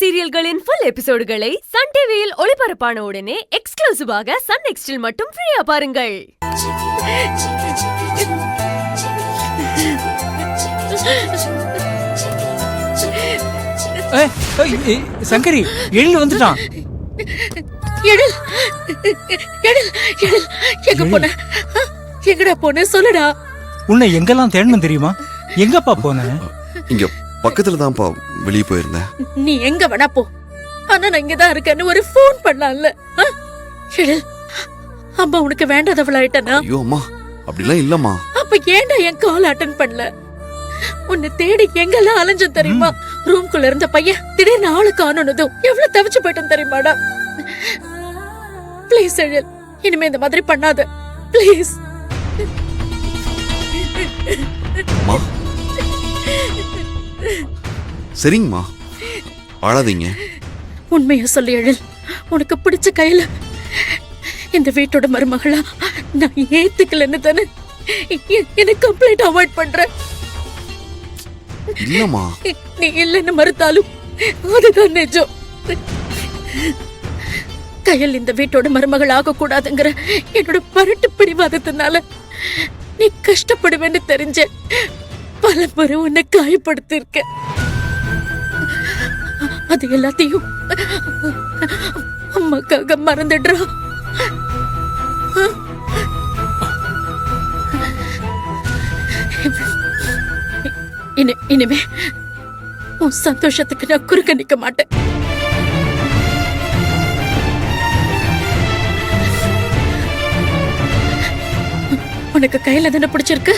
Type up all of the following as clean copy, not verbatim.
சீரியல்களின் full எபிசோடுகளை Sun டிவியில் ஒளிபரப்பான உடனே எக்ஸ்க்ளூசிவாக சன் நெக்ஸ்டில் மட்டும் ஃப்ரீயா பாருங்கள். சங்கரி எழில் வந்துட்டான். எழில் எங்க போன? எங்கடா போன சொல்லுடா. உன்னை எங்கெல்லாம் தேடணும் தெரியுமா? எங்கப்பா போன? இங்க பக்கத்துல தான்ப்பா வெளியே போயிருந்தேன். நீ எங்க வேணா போ, ஆனா நான் இங்கதான் இருக்கேன்னு ஒரு போன் பண்ணலாம்ல. எழில், அம்மா உனக்கு வேண்டாதவளாயிட்டனா? ஐயோ அம்மா, அப்படிலாம் இல்லம்மா. அப்ப ஏன்டா என் கால் அட்டன் பண்ணல? உன்னை தேடி எங்கெல்லாம் அலைஞ்சோம் தெரியுமா? ரூம்குள்ள இருந்த பையன் திடீர்னு ஆளு காணோனதும் எவ்வளவு தவிச்சு போயிட்டோம் தெரியுமாடா. பிளீஸ் எழில், இனிமே இந்த மாதிரி பண்ணாத பிளீஸ். சரிங்கம்மா, அழாதீங்க. உண்மையா சொல்லு எழில், உனக்கு பிடிச்ச கையில இந்த வீட்டோட மருமகளா நான் ஏத்துக்கலன்னு தானே என்ன கம்ப்ளைண்ட் அவாய்ட் பண்ற? இல்லம்மா, நீ இல்லன்னு மறுத்தாலும் அதுதான் நிஜம். கையில் இந்த வீட்டோட மருமகள் ஆக கூடாதுங்கிற என்னோட பரட்டு பிடிவாதத்தினால நீ கஷ்டப்படுவேன்னு தெரிஞ்ச பல முறை உன்னை காயப்படுத்திருக்க. அது எல்லாத்தையும் அம்மாக்காக மறந்துடுறா. இனிமே உன் சந்தோஷத்துக்கு நான் குறுக்க நிக்க மாட்டேன். உனக்கு கையில தானே பிடிச்சிருக்கு,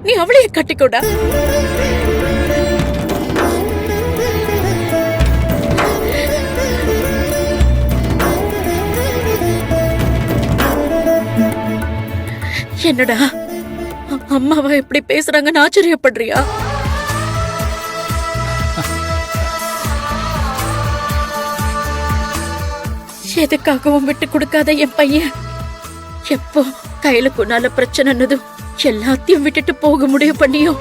நீ அவளையே கட்டிக்கோடா. என்னடா அம்மாவா எப்படி பேசுறாங்கன்னு ஆச்சரியப்படுறியா? எதுக்காகவும் விட்டு கொடுக்காத என் பையன். எப்போ கையில குனால பிரச்சனைன்னதும் எல்லாத்தையும் விட்டுட்டு போக முடியும் பண்ணியோ,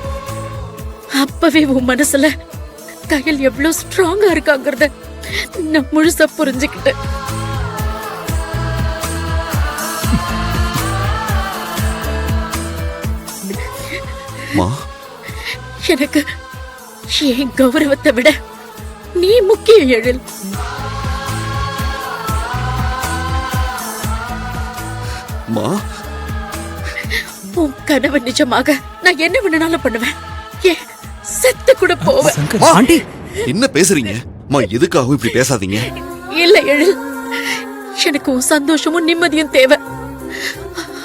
அப்பவே உன் மனசுல கையில் எவ்வளவு ஸ்ட்ராங்கா இருக்காங்கிறத நான் முழுசா புரிஞ்சுக்கிட்டேன். எனக்கு என் கௌரவத்தை விட நீ முக்கிய எழில். உன் கனவு நிஜமாக நான் என்ன வேணாலும் பண்ணுவேன், ஏன் செத்து கூட போவேன். என்ன பேசுறீங்க? எதுக்காகவும் இப்படி பேசாதீங்க. இல்ல எழில், எனக்கு உன் சந்தோஷமும் நிம்மதியும் தேவை.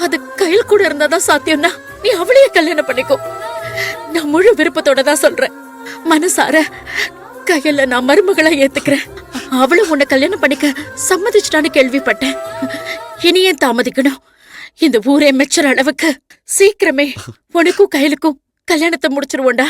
அது கையில் கூட இருந்தாதான் சாத்தியம்னா நீ அவளையே கல்யாணம் பண்ணிக்கோ. நான் முழு விருப்பத்தோட தான் சொல்றேன். மனசார கையில நான் மருமகளா ஏத்துக்கிறேன். அவளும் உன்னை கல்யாணம் பண்ணிக்க சம்மதிச்சிட்டான்னு கேள்விப்பட்டேன். இனி ஏன் தாமதிக்கணும்? இந்த ஊரே மெச்சுற அளவுக்கு சீக்கிரமே உனக்கும் கையிலுக்கும் கல்யாணத்தை முடிச்சிருவோண்டா.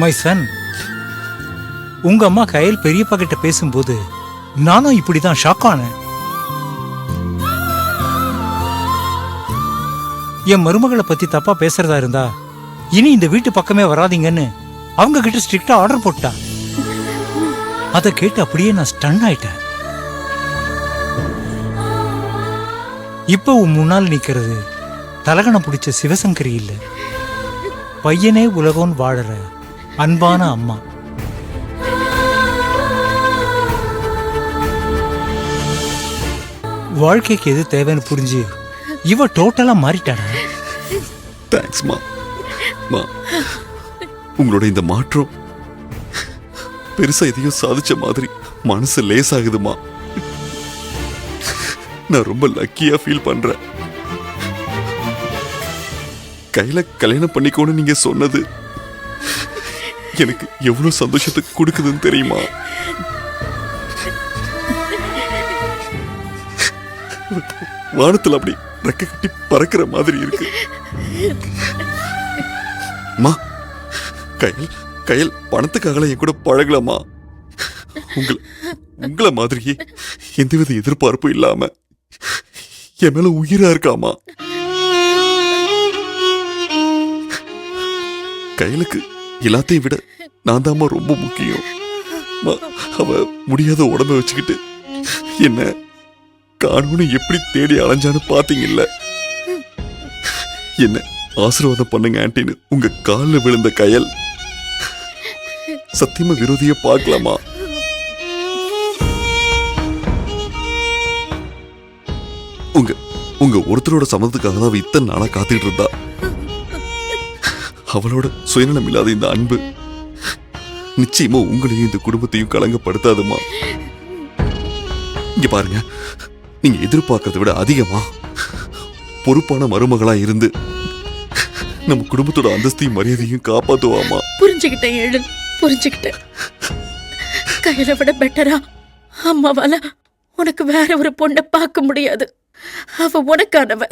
மை சன், உங்க அம்மா கையில் பெரியப்பா கிட்ட பேசும்போது நானும் இப்படிதான் ஷாக் ஆனேன். என் மருமகளை பத்தி தப்பா பேசுறதா இருந்தா இனி இந்த வீட்டு பக்கமே வராதீங்கன்னு அவங்க கிட்ட ஸ்ட்ரிக்டா ஆர்டர் போட்டா. அதை கேட்டு அப்படியே நான் ஸ்டன் ஆயிட்டேன். இப்ப உன் முன்னால் நிக்கிறது தலகணம் பிடிச்ச சிவசங்கரி இல்ல, பையனே உலகம் வாழற அன்பான அம்மா. வாழ்க்கைக்கு எது தேவைன்னு புரிஞ்சு இவ டோட்டலா மாறிட்டானா? தேங்க்ஸ்மா. உங்களோட இந்த மாற்றம் பெருசா எதையும் சாதிச்ச மாதிரி மனசு லேசாகுதுமா. நான் ரொம்ப லக்கியா ஃபீல் பண்றேன். கையில கல்யாணம் பண்ணிக்கோன்னு நீங்க சொன்னது எனக்கு எவ்வளவு சந்தோஷத்தை கொடுக்குதுன்னு தெரியுமா? வானத்துல அப்படி ரெக்க கட்டி பறக்கிற மாதிரி இருக்கு. மா, கையல் கையல் பணத்துக்காக என் கூட பழகலாமா? உங்களை மாதிரியே எந்தவித எதிர்பார்ப்பும் இல்லாம என் மேல உயிரா இருக்காமா. கையலுக்கு எல்லாத்தையும் விட நான் தாமா ரொம்ப முக்கியம். அவ முடியாத உடம்ப வச்சுக்கிட்டு என்ன காணும்னு எப்படி தேடி அலைஞ்சான்னு பாத்தீங்கல்ல. என்ன ஆசீர்வாதம் பண்ணுங்க ஆண்டின்னு உங்க காலில் விழுந்த கயல் சத்தியமா விரோதிய பார்க்கலாமா? உங்க உங்க ஒருத்தரோட சம்மதத்துக்காக தான் அவ இத்தனை நாளா காத்துக்கிட்டு இருந்தா. அவளோட சுயநலம் இல்லாத இந்த அன்பு நிச்சயமா உங்களையும் இந்த குடும்பத்தையும் கலங்கப்படுத்தாதுமா. இங்க பாருங்க, நீங்க எதிர்பார்க்கறதை விட அதிகமா பொறுப்பான மருமகளா இருந்து நம்ம குடும்பத்தோட அந்தஸ்தையும் மரியாதையும் காப்பாத்துவாமா. புரிஞ்சுக்கிட்டேன் எழில், புரிஞ்சுக்கிட்டேன். கையில விட பெட்டரா அம்மாவால உனக்கு வேற ஒரு பொண்ணை பார்க்க முடியாது. அவ உனக்கானவ.